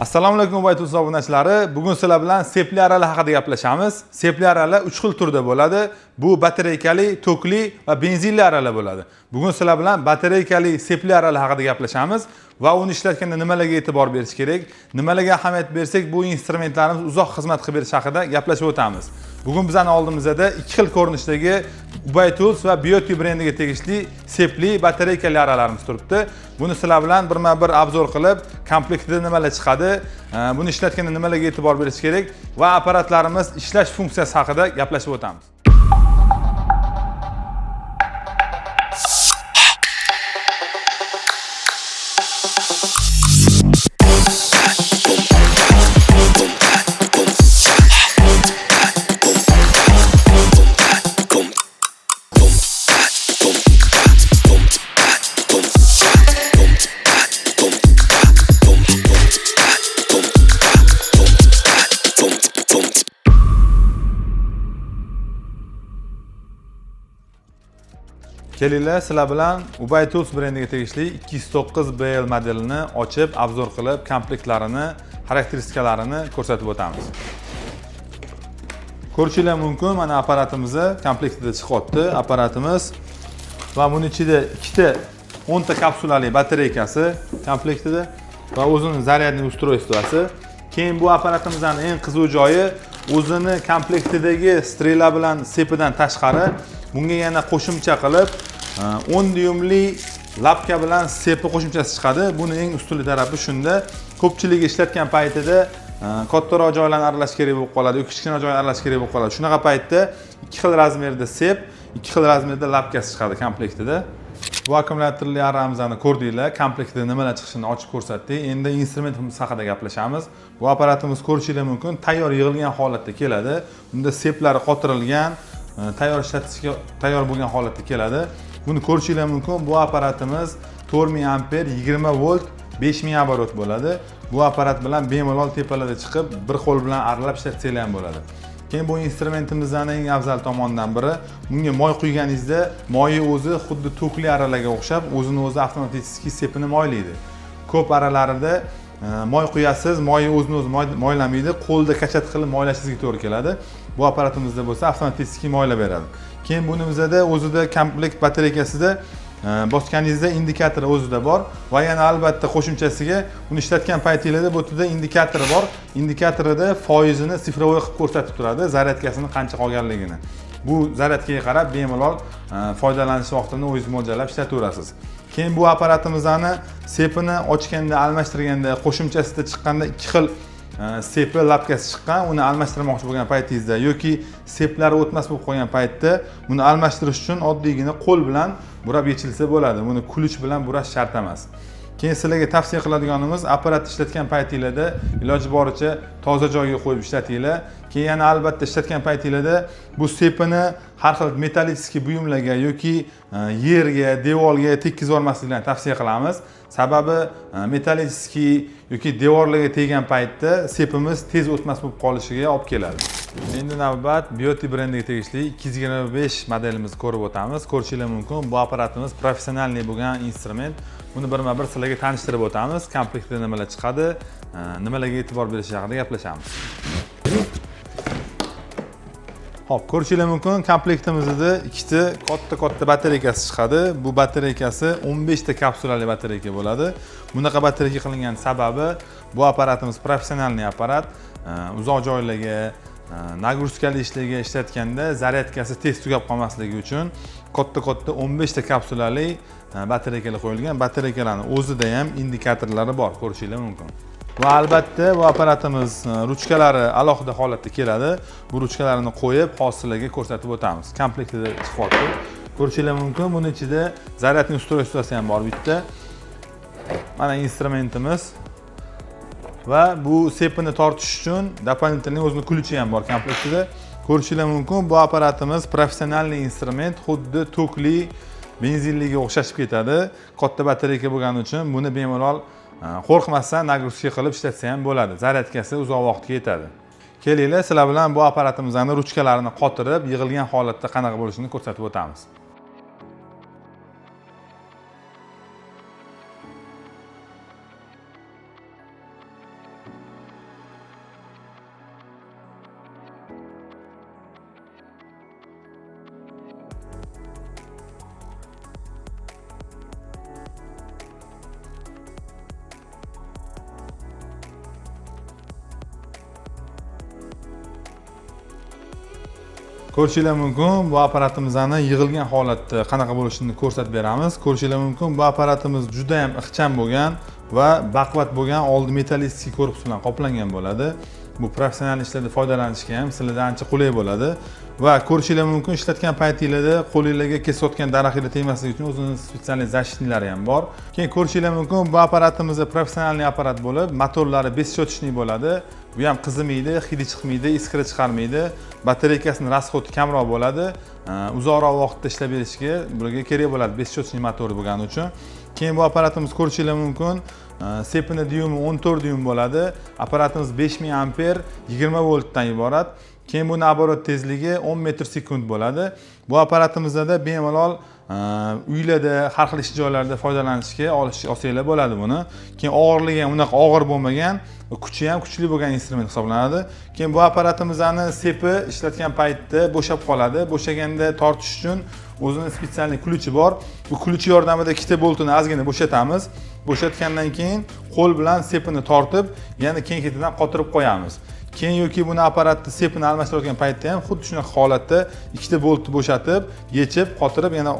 Assalomu alaykum Ubaytuz obunachilari. Bugun sizlar bilan sepli arala haqida gaplashamiz. Sepli arala 3 xil turda bo'ladi. Bu batareykali, tokli va benzinli arala bo'ladi. Bugun sizlar bilan batareykali sepli arala haqida gaplashamiz va uni ishlatganda nimalarga e'tibor berish kerak, nimalarga ahamiyat bersak bu instrumentlarimiz uzoq xizmat qilib berish haqida gaplashib o'tamiz. Bugun bizning oldimizda 2 xil ko'rinishdagi Ubaytuz va Beauty brendiga tegishli sepli batareykali aralarimiz turibdi. Buni sizlar bilan birma-bir obzor qilib, komplektida nimalar chiqadi, buni ishlatganda nimalarga e'tibor berish kerak va apparatlarimiz ishlash funksiyasi haqida gaplashib o'tamiz. Kelinglar, sizlar bilan Ubaytuz brendiga tegishli 209BL modelini ochib, obzor qilib, komplektlarini, xarakteristikalarini ko'rsatib o'tamiz. Ko'rishingiz mumkin, mana apparatimizni komplektida chiqyapti. Apparatimiz va buning ichida ikkita 10 ta kapsulali batareykasi komplektida va o'zining zaryadniy ustroystvasi. Keyin bu apparatimizning eng qiziq joyi o'zini komplektidagi strela bilan sepidan tashqari bunga yana qo'shimcha qilib 10 dyumli lapka bilan sepi qo'shimchasi chiqadi. Buning eng ustunli tarafi shunda, ko'pchilik ishlatgan paytida kattaroq joylarni aralash kerak bo'lib qoladi, yoki kichkina joylarni aralash kerak bo'lib qoladi. Shunaqa paytda 2 xil razmerda sep, 2 xil razmerda lapkasi chiqadi komplektida. Bu akkumulyatorli aramizni ko'rdinglar, komplektida nimalar chiqishini ochib ko'rsatdik. Endi instrumentimiz haqida gaplashamiz. Bu apparatimiz ko'rishingiz mumkin, tayyor yig'ilgan holatda keladi. Bunda seplari qotirilgan, tayyor ishlatishga tayyor bo'lgan holatda keladi. Buni ko'rishingiz mumkin. Bu apparatimiz 4000 amper 20 volt 5000 оборот bo'ladi. Bu apparat bilan bemalol tepalarda chiqib, bir qo'l bilan aralab ishlatsanglar ham bo'ladi. Keyin bu instrumentimizning eng afzal tomonidan biri, bunga moy quyganingizda moyi o'zi xuddi tokli aralarga o'xshab, o'zini o'zi avtomatik sepini moylaydi. Ko'p aralarida moy quyasiz, moyi o'zini o'zi moylamaydi, qo'lda kachat qilib moylashingizga to'g'ri keladi. Bu apparatimizda bo'lsa avtomatik moylab beradi. Keyin bunimizda o'zida komplekt batareykasida bosganingizda indikator o'zida bor va yana albatta qo'shimchasiga uni ishlatgan paytingizda bu yerda indikatori bor. Indikatorida foizini sifrovoy qilib ko'rsatib turadi, zaryadkasini qancha qolganligini. Bu zaryadkaga qarab bemalol foydalanish vaqtini o'zingiz mo'ljallab ishlataverasiz. Keyin bu apparatimizning sepini ochganda, almashtirganda, qo'shimchasida chiqqanda 2 xil sepi lapkasi chiqqan, uni almashtirmoqchi bo'lgan paytingizda yoki seplari o'tmas bo'lib qolgan paytda buni almashtirish uchun oddiygina qo'l bilan burab yechilsa bo'ladi. Buni kulich bilan burash shart emas. Keyin sizlarga tavsiya qiladiganimiz, apparat ishlatgan paytingizda iloji boricha toza joyga qo'yib ishlatinglar. Keyin yana albatta ishlatgan paytingizda bu sepini har xil metallический buyumlarga yoki yerga, devorga tekkizib olmaslikni tavsiya qilamiz. Sababi metallический yoki devorlarga teggan paytda sepimiz tez o'tmas bo'lib qolishiga olib keladi. Endi navbat Beauty brendiga tegishli 225 modelimizni ko'rib o'tamiz. Ko'rishingiz mumkin, bu apparatimiz professionalniy bo'lgan instrument. Buni birma-bir sizlarga tanishtirib o'tamiz. Komplektda nimalar chiqadi, nimalarga e'tibor berish haqida gaplashamiz. Xo'p, ko'rishingiz mumkin, komplektimizda ikkita katta batareykasi chiqadi. Bu batareykasi 15 ta kapsulali batareyka bo'ladi. Bunaqa batareyka qilingan sababi, bu apparatimiz professionalniy apparat, uzoq joylarga, nagruzkali ishlarga ishlatganda zaryadkasi tez tugab qolmasligi uchun katta 15 ta kapsulali batareykalar qo'yilgan. Batareykalarning o'zida ham indikatorlari bor, ko'rishingiz mumkin. Va albatta bu apparatimiz ruchkalari alohida holatda keladi. Bu ruchkalarni qo'yib, hozirlarga ko'rsatib o'tamiz. Komplektida chiqyapti. Ko'rishingiz mumkin, buning ichida zaryadniy ustroystvasi ham bor bitta. Mana instrumentimiz va bu sepini tortish uchun дополнительный o'zining kulichi ham bor komplektida. Ko'rishingiz mumkin, bu apparatimiz professionalniy instrument, xuddi tokli, benzinliga o'xshashib ketadi. Katta batareyka bo'lgani uchun buni bemalol qo'rqmasdan nagruzka qilib ishlatsa ham bo'ladi. Zaryadkasi uzoq vaqtga yetadi. Kelinglar, sizlar bilan bu apparatimizning ruchkalarini qotirib, yig'ilgan holatda qanaqa bo'lishini ko'rsatib o'tamiz. Ko'rishingiz mumkin, bu apparatimizni yig'ilgan holatda qanaqa bo'lishini ko'rsatib beramiz. Ko'rishingiz mumkin, bu apparatimiz juda ham ixcham bo'lgan va baquvvat bo'lgan oldi metallistik korpus bilan qoplangan bo'ladi. Bu professional ishlarda foydalanishga ham sizlarda ancha qulay bo'ladi va ko'rishingiz mumkin, ishlatgan paytingizda qo'lingizga kesayotgan daraxtga tegmasligi uchun o'zining spesial защитнилari ham bor. Keyin ko'rishingiz mumkin, bu apparatimiz professional apparat bo'lib, motorlari 5 shotishlik bo'ladi. Bu ham qizimaydi, hidi chiqmaydi, iskra chiqarmaydi. Batareykasining rasxodi kamroq bo'ladi. Uzoqroq vaqtda ishlab berishga bularga kerak bo'ladi 5 shotishlik motori bo'lgani uchun. Keyin bu apparatimiz ko'rishingiz mumkin, sepini dyumi 14 dyum bo'ladi. Apparatimiz 5000 amper 20 voltdan iborat. Keyin bu naborot tezligi 10 metr sekund bo'ladi. Bu apparatimizda bemalol uylarda, har xil ish joylarida foydalanishga olsanglar bo'ladi buni. Keyin og'irligi ham unaqa og'ir bo'lmagan, kuchi ham kuchli bo'lgan instrument hisoblanadi. Keyin bu apparatimizni sepi ishlatgan paytda bo'shab qoladi. Bo'shaganda tortish uchun o'zining spesial ключi bor. Bu ключi yordamida ikkita boltini ozgina bo'shatamiz. Bo'shatgandan keyin qo'l bilan sepini tortib, yana keyin-ketidan qotirib qo'yamiz. Keyin yoki buni apparatni sepini almashtirayotgan paytda ham xuddi shunaqa holatda ikkita boltni bo'shatib, yechib, qotirib, yana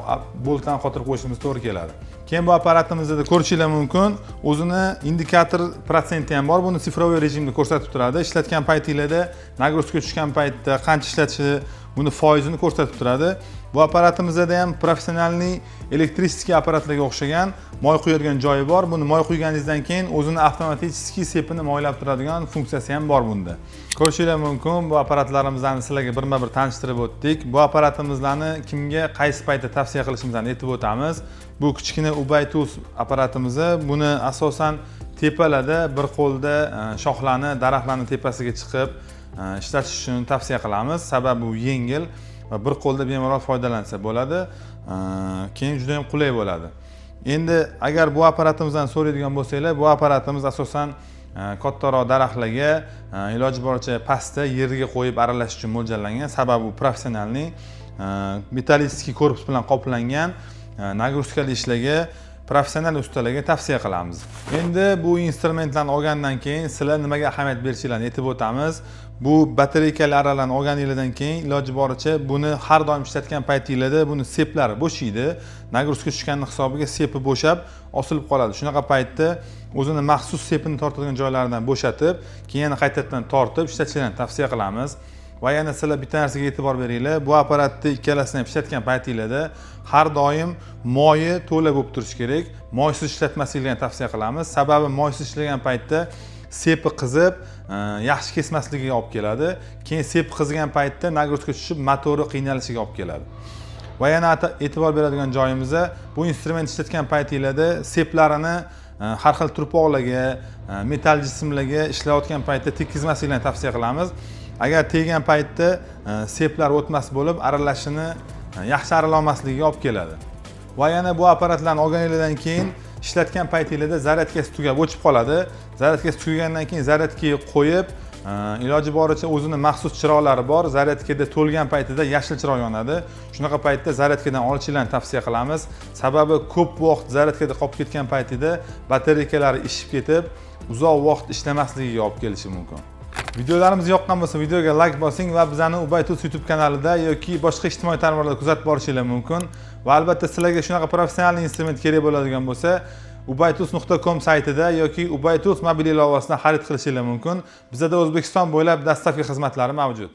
boltdan qotirib qo'yishimiz to'g'ri keladi. Keyin bu apparatimizda ko'rishingiz mumkin, o'zini indikator protsenti ham bor. Buni sifroviy rejimda ko'rsatib turadi. Ishlatgan paytingizda, nagruzka tushgan paytda qancha ishlatishi, buni foizini ko'rsatib turadi. Bu apparatimizda ham professionalniy elektrichеский apparatlarga o'xshagan moy quyadigan joyi bor. Buni moy quyganingizdan keyin o'zini avtomatik sepini moylab turadigan funksiyasi ham bor bunda. Ko'rishingiz mumkin, bu apparatlarimizni sizlarga birma-bir tanishtirib o'tdik. Bu apparatimizni kimga qaysi paytda tavsiya qilishimizni aytib o'tamiz. Bu kichkina Ubay Tools apparatimiz. Buni asosan tepalarda bir qo'lda shoxlarni, daraxtlarning tepasiga chiqib ishlatish uchun tavsiya qilamiz. Sababi u yengil va bir qo'lda bemalol foydalansa bo'ladi. Keyin juda ham qulay bo'ladi. Endi agar bu apparatimizdan so'raydigan bo'lsanglar, bu apparatimiz asosan kattaroq daraxtlarga iloji boricha pastda yerga qo'yib aralash uchun mo'ljallangan. Sababi u professionalniy metallistik korpus bilan qoplangan nagruzkali ishlarga professional ustalarga tavsiya qilamiz. Endi bu instrumentlarni olgandan keyin sizlar nimaga ahamiyat berishingizni aytib o'tamiz. Bu batareykali aralarni olganingizdan keyin iloji boricha buni har doim ishlatgan paytingizda buni seplari bo'shaydi. Nagruzka tushganning hisobiga sepi bo'shab, osilib qoladi. Shunaqa paytda o'zini maxsus sepini tortadigan joylaridan bo'shatib, keyin yana qaytadan tortib ishlatishlarini tavsiya qilamiz. Va yana sizlar bitta narsaga e'tibor beringlar. Bu apparatni ikkalasini ham ishlatgan paytingizda har doim moyi to'la bo'lib turishi kerak. Moysiz ishlatmaslikni tavsiya qilamiz. Sababi moysiz ishlagan paytda sepi qizib, yaxshi kesmasligiga olib keladi. Keyin sepi qizigan paytda nagruzka tushib, motori qiynalishiga olib keladi. Va yana e'tibor beradigan joyimiz, bu instrument ishlatgan paytingizda seplarini har xil turpoqlarga, metal jismlarga ishlayotgan paytda tekkizmaslikni tavsiya qilamiz. Agar teggan paytda seplar o'tmas bo'lib, aralashini yaxshi aralolmasligiga olib keladi. Va yana bu apparatlarni olganingizdan keyin ishlatgan paytingizda zaryadkasi tugab o'chib qoladi. Zaryadkasi tugagandan keyin zaryadkaga qo'yib, iloji boricha o'zini maxsus chiroqlari bor. Zaryadkada to'lgan paytida yashil chiroq yonadi. Shunaqa paytda zaryadkadan olishinglarni tavsiya qilamiz. Sababi ko'p vaqt zaryadkada qolib ketgan paytida batareykalari ishib ketib, uzoq vaqt ishlamasligiga olib kelishi mumkin. Videolarimiz yoqqan bo'lsa, videoga like bosing va bizani Ubay Tools YouTube kanalida yoki boshqa ijtimoiy tarmoqlarda kuzatib borishingiz mumkin. Va albatta sizlarga shunaqa professional instrument kerak bo'ladigan bo'lsa, ubaytools.com saytida yoki Ubay Tools mobil ilovasidan xarid qilishingiz mumkin. Bizda O'zbekiston bo'ylab dastavka xizmatlari mavjud.